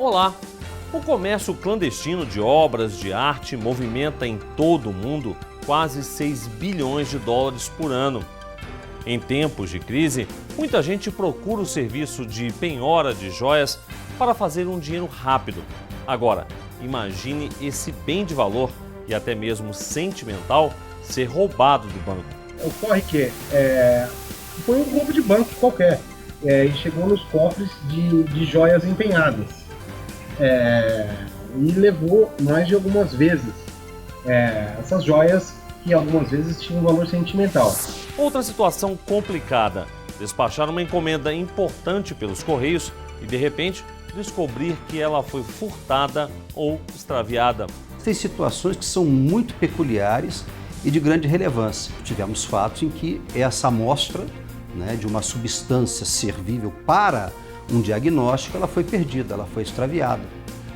Olá! O comércio clandestino de obras de arte movimenta em todo o mundo quase 6 bilhões de dólares por ano. Em tempos de crise, muita gente procura o serviço de penhora de joias para fazer um dinheiro rápido. Agora, imagine esse bem de valor e até mesmo sentimental ser roubado do banco. Ocorre que foi um roubo de banco qualquer e chegou nos cofres de joias empenhadas e levou mais de algumas vezes essas joias que algumas vezes tinham um valor sentimental. Outra situação complicada: despachar uma encomenda importante pelos correios e de repente descobrir que ela foi furtada ou extraviada. Tem situações que são muito peculiares e de grande relevância. Tivemos fatos em que essa amostra, de uma substância servível para um diagnóstico, ela foi perdida, ela foi extraviada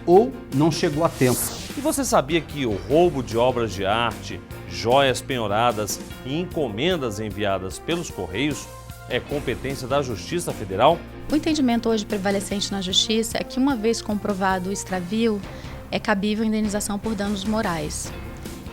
ou não chegou a tempo. E você sabia que o roubo de obras de arte, joias penhoradas e encomendas enviadas pelos correios é competência da Justiça Federal? O entendimento hoje prevalecente na Justiça é que, uma vez comprovado o extravio, é cabível indenização por danos morais.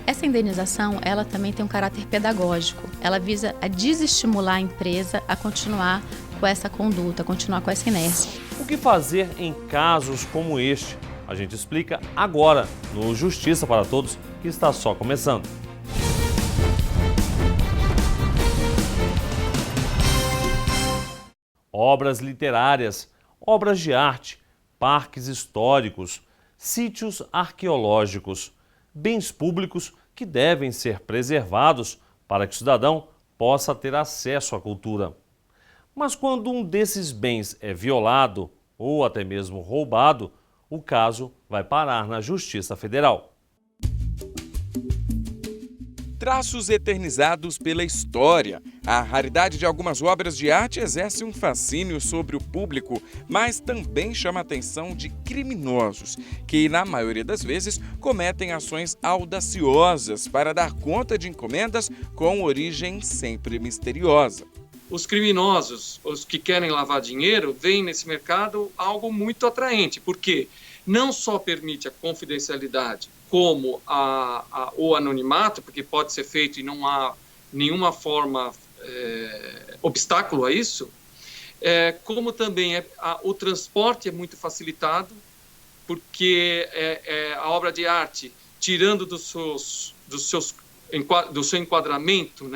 Essa indenização, ela também tem um caráter pedagógico. Ela visa a desestimular a empresa a continuar com essa conduta, a continuar com essa inércia. O que fazer em casos como este? A gente explica agora no Justiça para Todos, que está só começando. Obras literárias, obras de arte, parques históricos, sítios arqueológicos, bens públicos que devem ser preservados para que o cidadão possa ter acesso à cultura. Mas quando um desses bens é violado ou até mesmo roubado, o caso vai parar na Justiça Federal. Traços eternizados pela história. A raridade de algumas obras de arte exerce um fascínio sobre o público, mas também chama a atenção de criminosos, que na maioria das vezes cometem ações audaciosas para dar conta de encomendas com origem sempre misteriosa. Os criminosos, os que querem lavar dinheiro, veem nesse mercado algo muito atraente, porque não só permite a confidencialidade, como o anonimato, porque pode ser feito e não há nenhuma forma obstáculo a isso, como também o transporte é muito facilitado, porque a obra de arte, tirando do seu enquadramento,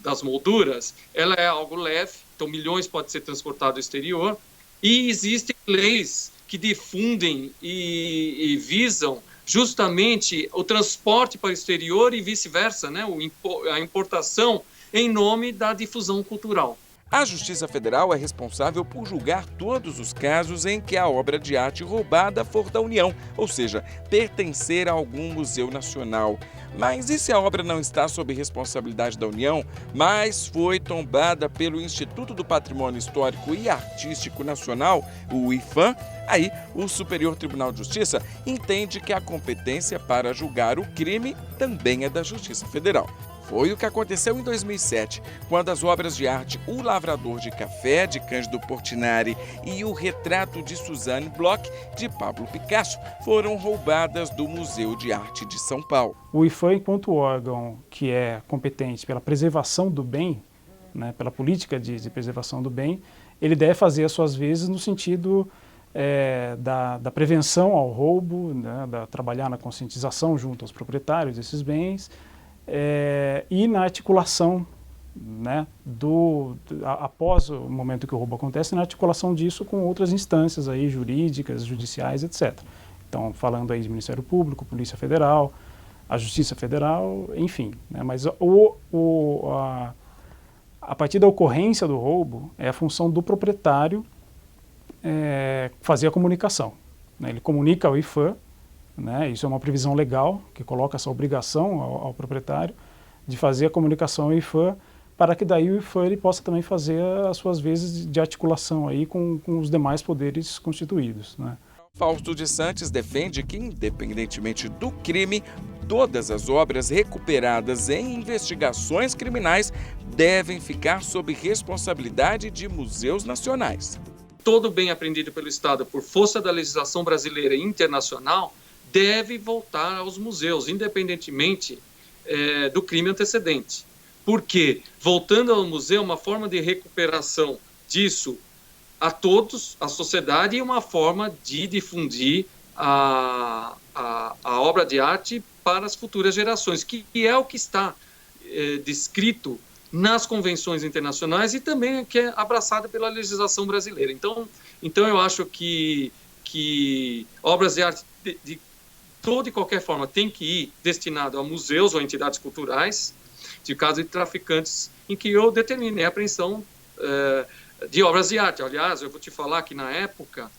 das molduras, ela é algo leve, então milhões pode ser transportado ao exterior, e existem leis que difundem e visam justamente o transporte para o exterior e vice-versa, a importação em nome da difusão cultural. A Justiça Federal é responsável por julgar todos os casos em que a obra de arte roubada for da União, ou seja, pertencer a algum museu nacional. Mas e se a obra não está sob responsabilidade da União, mas foi tombada pelo Instituto do Patrimônio Histórico e Artístico Nacional, o IPHAN? Aí, o Superior Tribunal de Justiça entende que a competência para julgar o crime também é da Justiça Federal. Foi o que aconteceu em 2007, quando as obras de arte O Lavrador de Café, de Cândido Portinari, e O Retrato de Suzanne Bloch, de Pablo Picasso, foram roubadas do Museu de Arte de São Paulo. O IPHAN, enquanto órgão que é competente pela preservação do bem, pela política de preservação do bem, ele deve fazer as suas vezes no sentido da prevenção ao roubo, trabalhar na conscientização junto aos proprietários desses bens, e na articulação, após o momento que o roubo acontece, na articulação disso com outras instâncias aí, jurídicas, judiciais, etc. Então, falando aí de Ministério Público, Polícia Federal, a Justiça Federal, enfim. Mas a partir da ocorrência do roubo, é a função do proprietário fazer a comunicação. Ele comunica ao IPHAN. Isso é uma previsão legal que coloca essa obrigação ao proprietário de fazer a comunicação ao IPHAN, para que daí o IPHAN ele possa também fazer as suas vezes de articulação aí com os demais poderes constituídos. Fausto de Santos defende que, independentemente do crime, todas as obras recuperadas em investigações criminais devem ficar sob responsabilidade de museus nacionais. todo bem apreendido pelo Estado por força da legislação brasileira e internacional deve voltar aos museus, independentemente do crime antecedente. Porque, voltando ao museu, uma forma de recuperação disso a todos, a sociedade, e uma forma de difundir a obra de arte para as futuras gerações, que é o que está descrito nas convenções internacionais e também que é abraçado pela legislação brasileira. Então eu acho que obras de arte de toda e qualquer forma tem que ir destinado a museus ou entidades culturais, de caso de traficantes, em que eu determinei a apreensão de obras de arte. Aliás, eu vou te falar que na época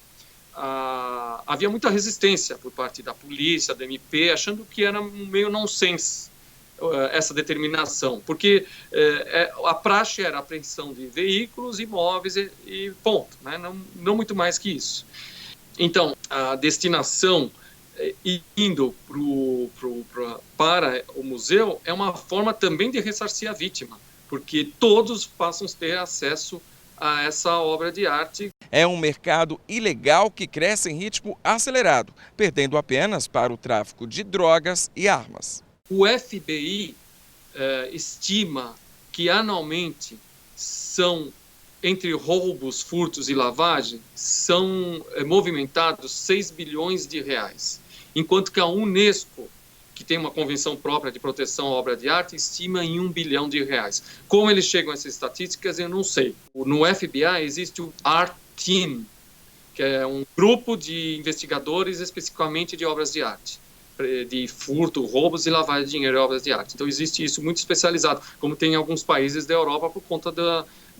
havia muita resistência por parte da polícia, da MP, achando que era meio nonsense essa determinação, porque a praxe era a apreensão de veículos, imóveis e ponto, né? Não muito mais que isso. Então, a destinação indo para o museu é uma forma também de ressarcir a vítima, porque todos passam a ter acesso a essa obra de arte. É um mercado ilegal que cresce em ritmo acelerado, perdendo apenas para o tráfico de drogas e armas. O FBI estima que anualmente são, entre roubos, furtos e lavagem, são movimentados 6 bilhões de reais. Enquanto que a Unesco, que tem uma convenção própria de proteção à obra de arte, estima em 1 bilhão de reais. Como eles chegam a essas estatísticas, eu não sei. No FBI existe o Art Team, que é um grupo de investigadores especificamente de obras de arte, de furto, roubos e lavagem de dinheiro em obras de arte. Então existe isso muito especializado, como tem em alguns países da Europa por conta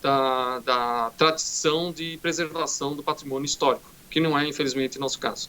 da tradição de preservação do patrimônio histórico, que não é, infelizmente, nosso caso.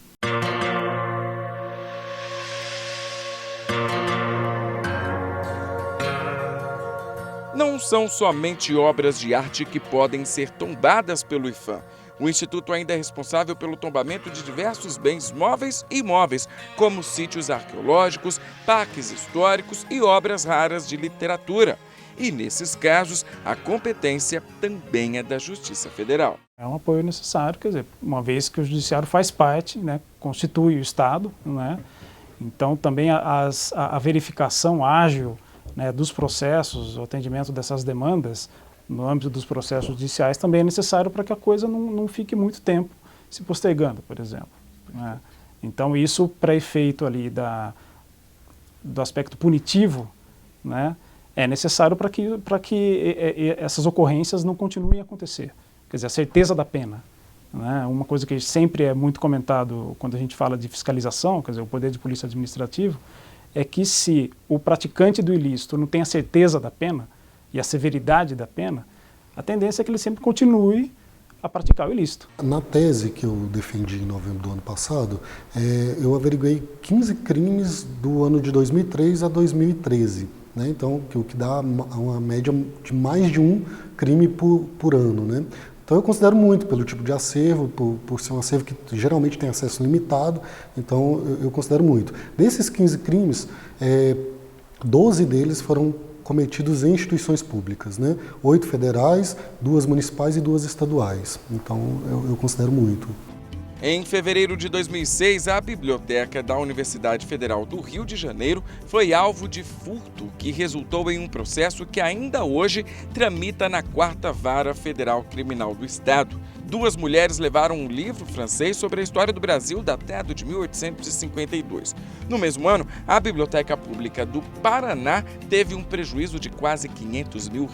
Não são somente obras de arte que podem ser tombadas pelo IPHAN. O Instituto ainda é responsável pelo tombamento de diversos bens móveis e imóveis, como sítios arqueológicos, parques históricos e obras raras de literatura. E, nesses casos, a competência também é da Justiça Federal. É um apoio necessário, quer dizer, uma vez que o Judiciário faz parte, né, constitui o Estado, né, então também a verificação ágil, né, dos processos, o atendimento dessas demandas no âmbito dos processos judiciais também é necessário para que a coisa não fique muito tempo se postergando, por exemplo, né? Então isso, para efeito ali do aspecto punitivo, né, é necessário para que essas ocorrências não continuem a acontecer. Quer dizer, a certeza da pena, né? Uma coisa que sempre é muito comentado quando a gente fala de fiscalização, quer dizer, o poder de polícia administrativo, é que se o praticante do ilícito não tem a certeza da pena e a severidade da pena, a tendência é que ele sempre continue a praticar o ilícito. Na tese que eu defendi em novembro do ano passado, eu averiguei 15 crimes do ano de 2003 a 2013, né? Então, o que dá uma média de mais de um crime por ano, né? Então eu considero muito pelo tipo de acervo, por ser um acervo que geralmente tem acesso limitado, então eu considero muito. Desses 15 crimes, 12 deles foram cometidos em instituições públicas, né? 8 federais, 2 municipais e 2 estaduais. Então eu considero muito. Em fevereiro de 2006, a biblioteca da Universidade Federal do Rio de Janeiro foi alvo de furto, que resultou em um processo que ainda hoje tramita na 4ª Vara Federal Criminal do Estado. 2 mulheres levaram um livro francês sobre a história do Brasil datado de 1852. No mesmo ano, a Biblioteca Pública do Paraná teve um prejuízo de quase R$500 mil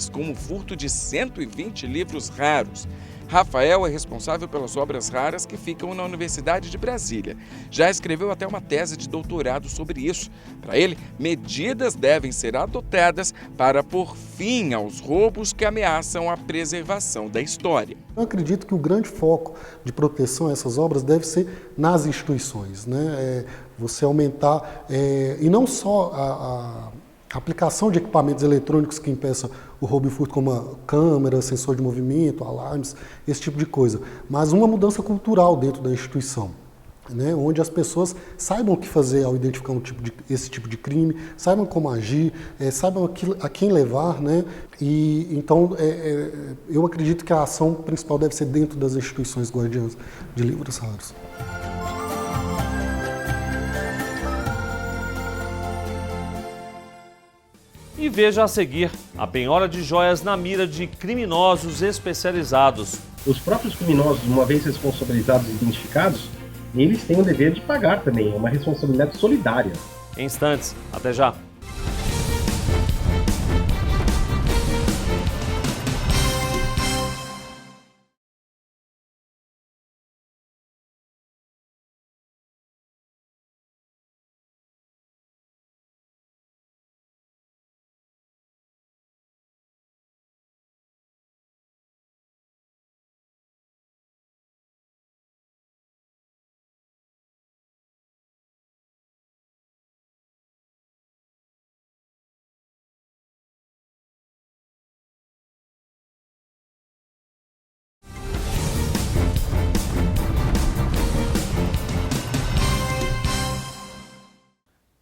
com o furto de 120 livros raros. Rafael é responsável pelas obras raras que ficam na Universidade de Brasília. Já escreveu até uma tese de doutorado sobre isso. Para ele, medidas devem ser adotadas para pôr fim aos roubos que ameaçam a preservação da história. Eu acredito que o grande foco de proteção a essas obras deve ser nas instituições, né? Você aumentar, e não só a aplicação de equipamentos eletrônicos que impeçam o roubo e furto, como a câmera, sensor de movimento, alarmes, esse tipo de coisa, mas uma mudança cultural dentro da instituição. né, onde as pessoas saibam o que fazer ao identificar esse tipo de crime, saibam como agir, saibam a quem levar, né? E então eu acredito que a ação principal deve ser dentro das instituições guardiãs de livros raros. E veja a seguir a penhora de joias na mira de criminosos especializados. Os próprios criminosos, uma vez responsabilizados e identificados, eles têm o dever de pagar também, é uma responsabilidade solidária. Em instantes, até já.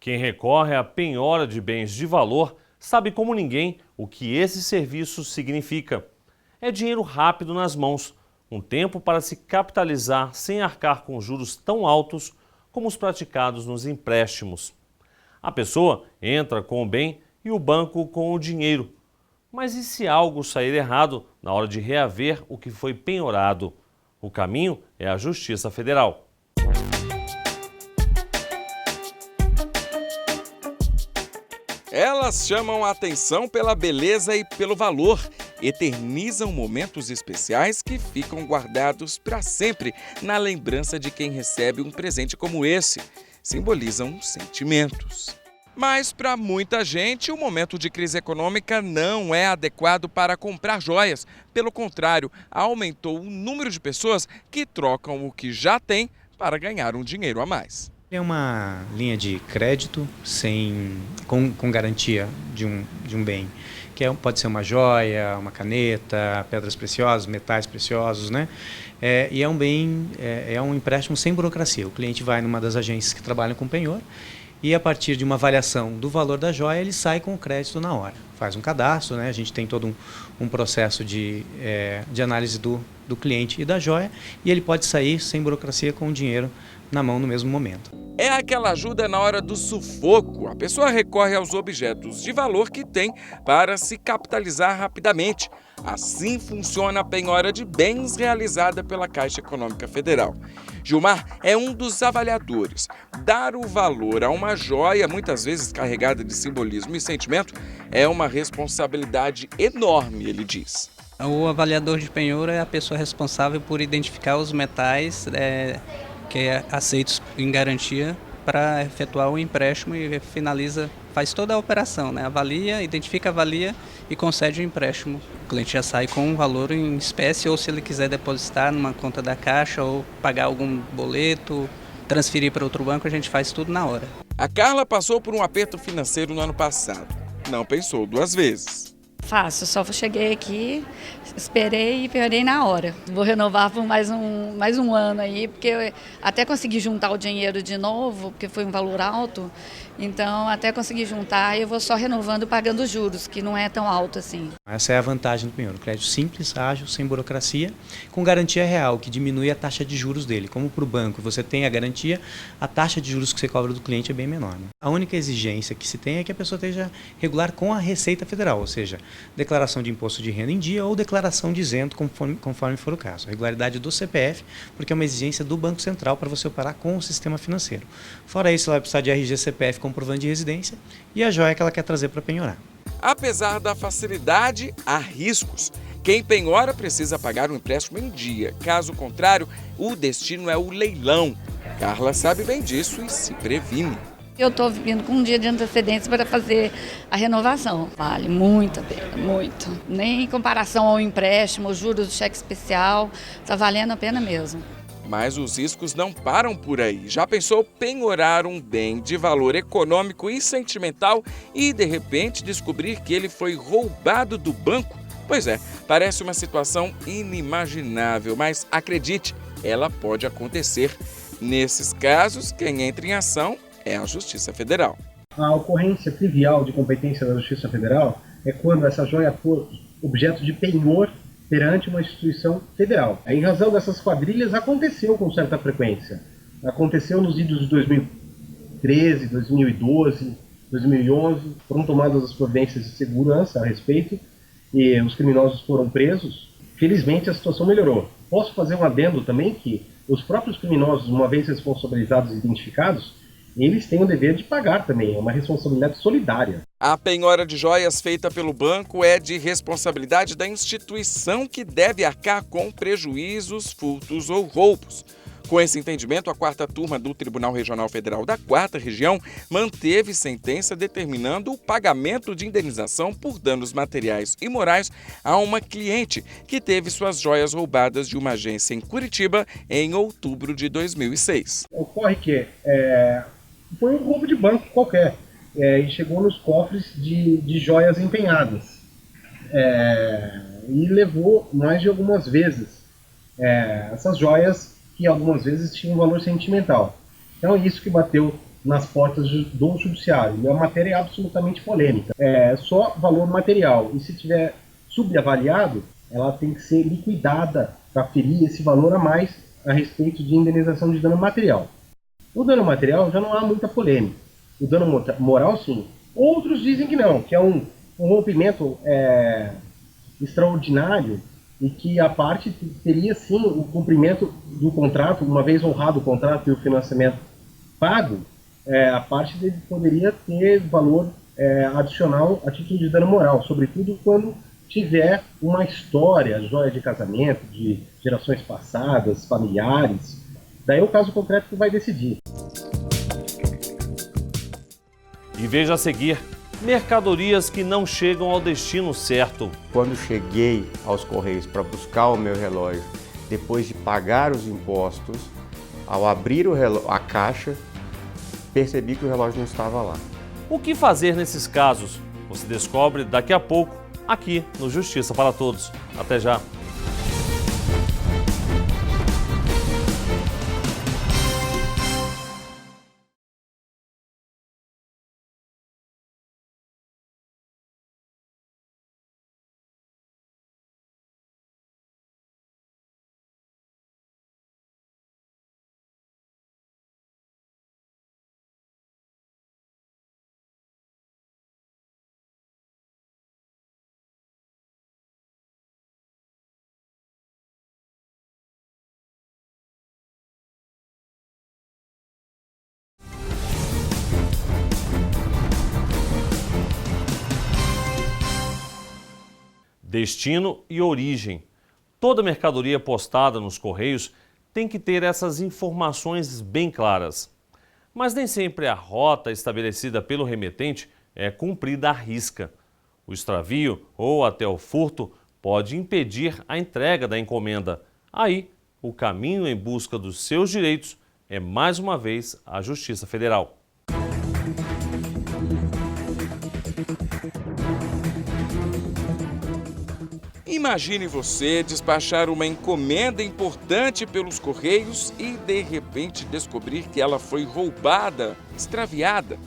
Quem recorre à penhora de bens de valor sabe como ninguém o que esse serviço significa. É dinheiro rápido nas mãos, um tempo para se capitalizar sem arcar com juros tão altos como os praticados nos empréstimos. A pessoa entra com o bem e o banco com o dinheiro. Mas e se algo sair errado na hora de reaver o que foi penhorado? O caminho é a Justiça Federal. Elas chamam a atenção pela beleza e pelo valor, eternizam momentos especiais que ficam guardados para sempre na lembrança de quem recebe um presente como esse. Simbolizam sentimentos. Mas para muita gente, o momento de crise econômica não é adequado para comprar joias. Pelo contrário, aumentou o número de pessoas que trocam o que já têm para ganhar um dinheiro a mais. É uma linha de crédito com garantia de um bem, que pode ser uma joia, uma caneta, pedras preciosas, metais preciosos, né? E é um bem, é um empréstimo sem burocracia. O cliente vai numa das agências que trabalham com penhor e a partir de uma avaliação do valor da joia, ele sai com o crédito na hora. Faz um cadastro, né? A gente tem todo um processo de análise do cliente e da joia e ele pode sair sem burocracia com o dinheiro na mão no mesmo momento. É aquela ajuda na hora do sufoco. A pessoa recorre aos objetos de valor que tem para se capitalizar rapidamente. Assim funciona a penhora de bens realizada pela Caixa Econômica Federal. Gilmar é um dos avaliadores. Dar o valor a uma joia, muitas vezes carregada de simbolismo e sentimento, é uma responsabilidade enorme, ele diz. O avaliador de penhora é a pessoa responsável por identificar os metais que é aceitos em garantia para efetuar o empréstimo e faz toda a operação, né? Avalia, identifica, avalia e concede o empréstimo. O cliente já sai com um valor em espécie ou se ele quiser depositar numa conta da Caixa ou pagar algum boleto, transferir para outro banco, a gente faz tudo na hora. A Carla passou por um aperto financeiro no ano passado. Não pensou duas vezes. Fácil, só cheguei aqui, esperei e penhorei na hora. Vou renovar por mais um ano aí, porque eu até consegui juntar o dinheiro de novo, porque foi um valor alto. Então, até conseguir juntar, eu vou só renovando e pagando juros, que não é tão alto assim. Essa é a vantagem do penhor. Crédito simples, ágil, sem burocracia, com garantia real, que diminui a taxa de juros dele. Como para o banco você tem a garantia, a taxa de juros que você cobra do cliente é bem menor, né? A única exigência que se tem é que a pessoa esteja regular com a Receita Federal, ou seja, declaração de imposto de renda em dia ou declaração de isento, conforme for o caso. A regularidade do CPF, porque é uma exigência do Banco Central para você operar com o sistema financeiro. Fora isso, ela vai precisar de RG, CPF, comprovante de residência e a joia que ela quer trazer para penhorar. Apesar da facilidade, há riscos. Quem penhora precisa pagar o empréstimo em dia. Caso contrário, o destino é o leilão. Carla sabe bem disso e se previne. Eu estou vindo com um dia de antecedência para fazer a renovação. Vale muito a pena, muito. Nem em comparação ao empréstimo, os juros do cheque especial, está valendo a pena mesmo. Mas os riscos não param por aí. Já pensou penhorar um bem de valor econômico e sentimental e, de repente, descobrir que ele foi roubado do banco? Pois é, parece uma situação inimaginável, mas acredite, ela pode acontecer. Nesses casos, quem entra em ação é a Justiça Federal. A ocorrência trivial de competência da Justiça Federal é quando essa joia for objeto de penhor perante uma instituição federal. Em razão dessas quadrilhas, aconteceu com certa frequência. Aconteceu nos idos de 2013, 2012, 2011, foram tomadas as providências de segurança a respeito e os criminosos foram presos. Felizmente a situação melhorou. Posso fazer um adendo também que os próprios criminosos, uma vez responsabilizados e identificados, eles têm o dever de pagar também, é uma responsabilidade solidária. A penhora de joias feita pelo banco é de responsabilidade da instituição que deve arcar com prejuízos, furtos ou roubos. Com esse entendimento, a 4ª Turma do Tribunal Regional Federal da 4ª Região manteve sentença determinando o pagamento de indenização por danos materiais e morais a uma cliente que teve suas joias roubadas de uma agência em Curitiba em outubro de 2006. Ocorre que foi um roubo de banco qualquer e chegou nos cofres de joias empenhadas e levou mais de algumas vezes essas joias que algumas vezes tinham um valor sentimental. Então é isso que bateu nas portas do judiciário. E a matéria é absolutamente polêmica. É só valor material. E se tiver subavaliado, ela tem que ser liquidada para ferir esse valor a mais a respeito de indenização de dano material. O dano material já não há muita polêmica. O dano moral, sim. Outros dizem que não, que é um rompimento extraordinário e que a parte teria sim o cumprimento do contrato, uma vez honrado o contrato e o financiamento pago, a parte dele poderia ter valor adicional a título de dano moral, sobretudo quando tiver uma história, joia de casamento, de gerações passadas, familiares. Daí é o caso concreto que vai decidir. E veja a seguir, mercadorias que não chegam ao destino certo. Quando cheguei aos Correios para buscar o meu relógio, depois de pagar os impostos, ao abrir a caixa, percebi que o relógio não estava lá. O que fazer nesses casos? Você descobre daqui a pouco, aqui no Justiça para Todos. Até já! Destino e origem. Toda mercadoria postada nos Correios tem que ter essas informações bem claras. Mas nem sempre a rota estabelecida pelo remetente é cumprida à risca. O extravio ou até o furto pode impedir a entrega da encomenda. Aí, o caminho em busca dos seus direitos é mais uma vez a Justiça Federal. Imagine você despachar uma encomenda importante pelos Correios e, de repente, descobrir que ela foi roubada, extraviada.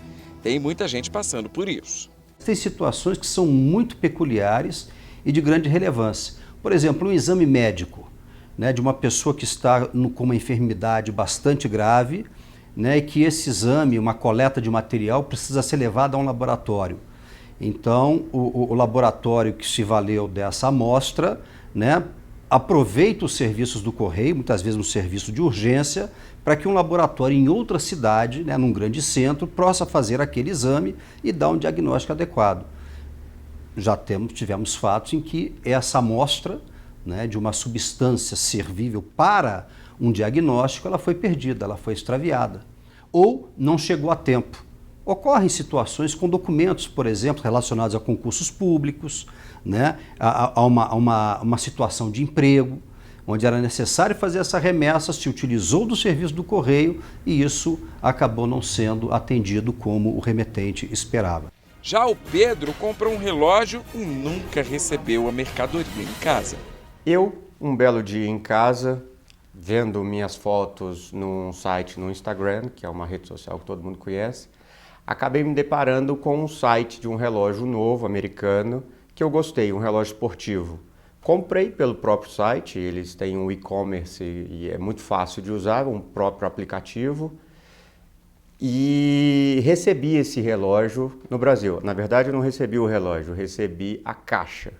Tem muita gente passando por isso. Tem situações que são muito peculiares e de grande relevância. Por exemplo, um exame médico, né, de uma pessoa que está com uma enfermidade bastante grave, né, e que esse exame, uma coleta de material, precisa ser levado a um laboratório. Então, o laboratório que se valeu dessa amostra, né, aproveita os serviços do Correio, muitas vezes um serviço de urgência, para que um laboratório em outra cidade, né, num grande centro, possa fazer aquele exame e dar um diagnóstico adequado. Já tivemos fatos em que essa amostra, né, de uma substância servível para um diagnóstico, ela foi perdida, ela foi extraviada, ou não chegou a tempo. Ocorrem situações com documentos, por exemplo, relacionados a concursos públicos, né, a uma situação de emprego, onde era necessário fazer essa remessa, se utilizou do serviço do Correio e isso acabou não sendo atendido como o remetente esperava. Já o Pedro comprou um relógio e nunca recebeu a mercadoria em casa. Eu, um belo dia em casa, vendo minhas fotos num site no Instagram, que é uma rede social que todo mundo conhece, acabei me deparando com um site de um relógio novo, americano, que eu gostei, um relógio esportivo. Comprei pelo próprio site, eles têm um e-commerce e é muito fácil de usar, um próprio aplicativo. E recebi esse relógio no Brasil. Na verdade, eu não recebi o relógio, eu recebi a caixa.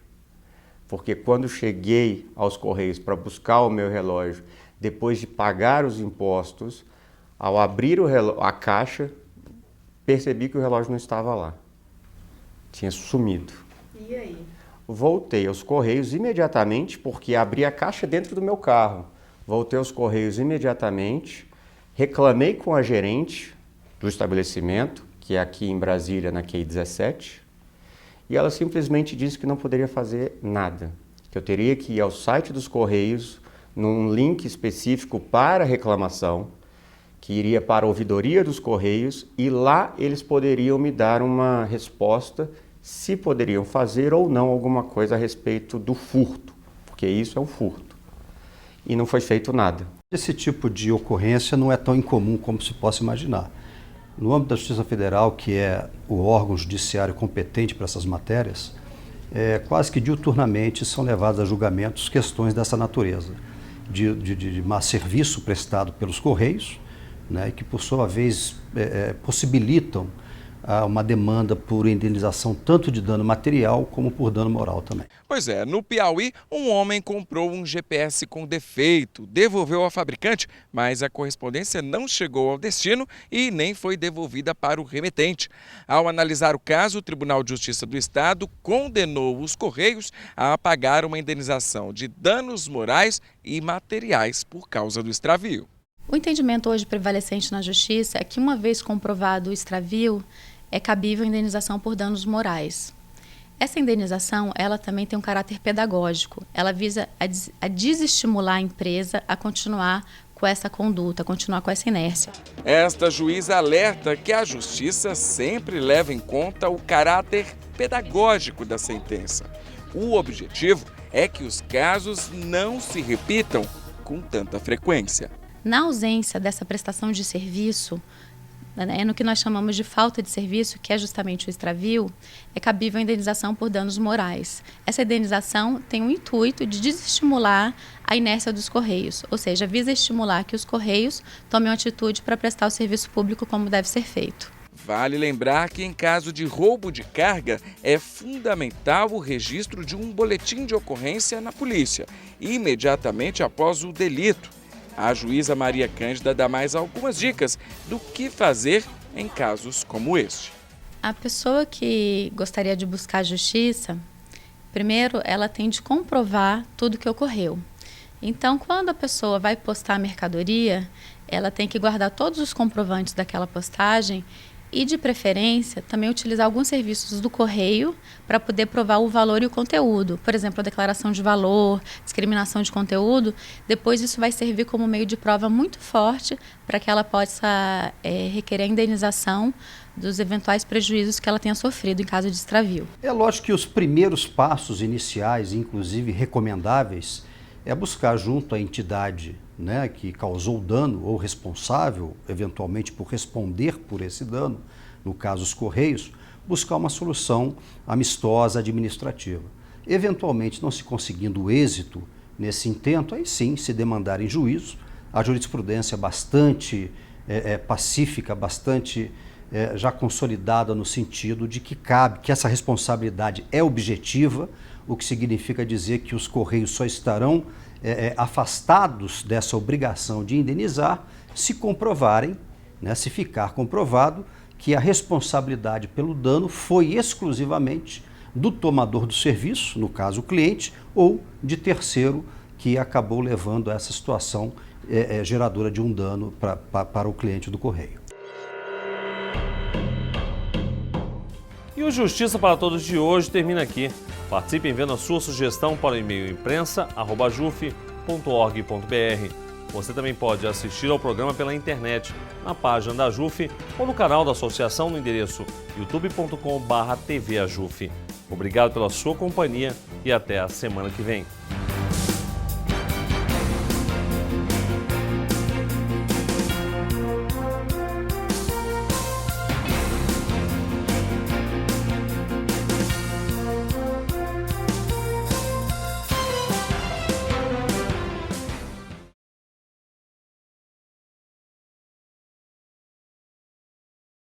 Porque quando cheguei aos Correios para buscar o meu relógio, depois de pagar os impostos, ao abrir a caixa, percebi que o relógio não estava lá. Tinha sumido. E aí? Voltei aos Correios imediatamente, porque abri a caixa dentro do meu carro. Voltei aos Correios imediatamente, reclamei com a gerente do estabelecimento, que é aqui em Brasília, na QI 17, e ela simplesmente disse que não poderia fazer nada, que eu teria que ir ao site dos Correios, num link específico para reclamação, que iria para a ouvidoria dos Correios, e lá eles poderiam me dar uma resposta se poderiam fazer ou não alguma coisa a respeito do furto, porque isso é um furto. E não foi feito nada. Esse tipo de ocorrência não é tão incomum como se possa imaginar. No âmbito da Justiça Federal, que é o órgão judiciário competente para essas matérias, quase que diuturnamente são levadas a julgamentos questões dessa natureza, de má serviço prestado pelos Correios, né, que por sua vez possibilitam uma demanda por indenização tanto de dano material como por dano moral também. Pois é, no Piauí, um homem comprou um GPS com defeito, devolveu ao fabricante, mas a correspondência não chegou ao destino e nem foi devolvida para o remetente. Ao analisar o caso, o Tribunal de Justiça do Estado condenou os Correios a pagar uma indenização de danos morais e materiais por causa do extravio. O entendimento hoje prevalecente na Justiça é que, uma vez comprovado o extravio, é cabível a indenização por danos morais. Essa indenização, ela também tem um caráter pedagógico. Ela visa a desestimular a empresa a continuar com essa conduta, a continuar com essa inércia. Esta juíza alerta que a Justiça sempre leva em conta o caráter pedagógico da sentença. O objetivo é que os casos não se repitam com tanta frequência. Na ausência dessa prestação de serviço, no que nós chamamos de falta de serviço, que é justamente o extravio, é cabível a indenização por danos morais. Essa indenização tem o intuito de desestimular a inércia dos Correios, ou seja, visa estimular que os Correios tomem uma atitude para prestar o serviço público como deve ser feito. Vale lembrar que, em caso de roubo de carga, é fundamental o registro de um boletim de ocorrência na polícia, imediatamente após o delito. A juíza Maria Cândida dá mais algumas dicas do que fazer em casos como este. A pessoa que gostaria de buscar a justiça, primeiro ela tem de comprovar tudo o que ocorreu. Então, quando a pessoa vai postar a mercadoria, ela tem que guardar todos os comprovantes daquela postagem e, de preferência, também utilizar alguns serviços do correio para poder provar o valor e o conteúdo. Por exemplo, a declaração de valor, discriminação de conteúdo. Depois isso vai servir como meio de prova muito forte para que ela possa requerer a indenização dos eventuais prejuízos que ela tenha sofrido em caso de extravio. É lógico que os primeiros passos iniciais, inclusive recomendáveis, é buscar junto à entidade, né, que causou o dano ou responsável, eventualmente, por responder por esse dano, no caso os Correios, buscar uma solução amistosa administrativa. Eventualmente, não se conseguindo êxito nesse intento, aí sim se demandar em juízo. A jurisprudência é bastante pacífica, bastante já consolidada no sentido de que que essa responsabilidade é objetiva, o que significa dizer que os Correios só estarão afastados dessa obrigação de indenizar se comprovarem, né, se ficar comprovado que a responsabilidade pelo dano foi exclusivamente do tomador do serviço, no caso o cliente, ou de terceiro que acabou levando a essa situação geradora de um dano para o cliente do Correio. E o Justiça para Todos de hoje termina aqui. Participe enviando a sua sugestão para o e-mail imprensa@juf.org.br. Você também pode assistir ao programa pela internet, na página da JUF ou no canal da associação no endereço youtube.com/tvajuf. Obrigado pela sua companhia e até a semana que vem.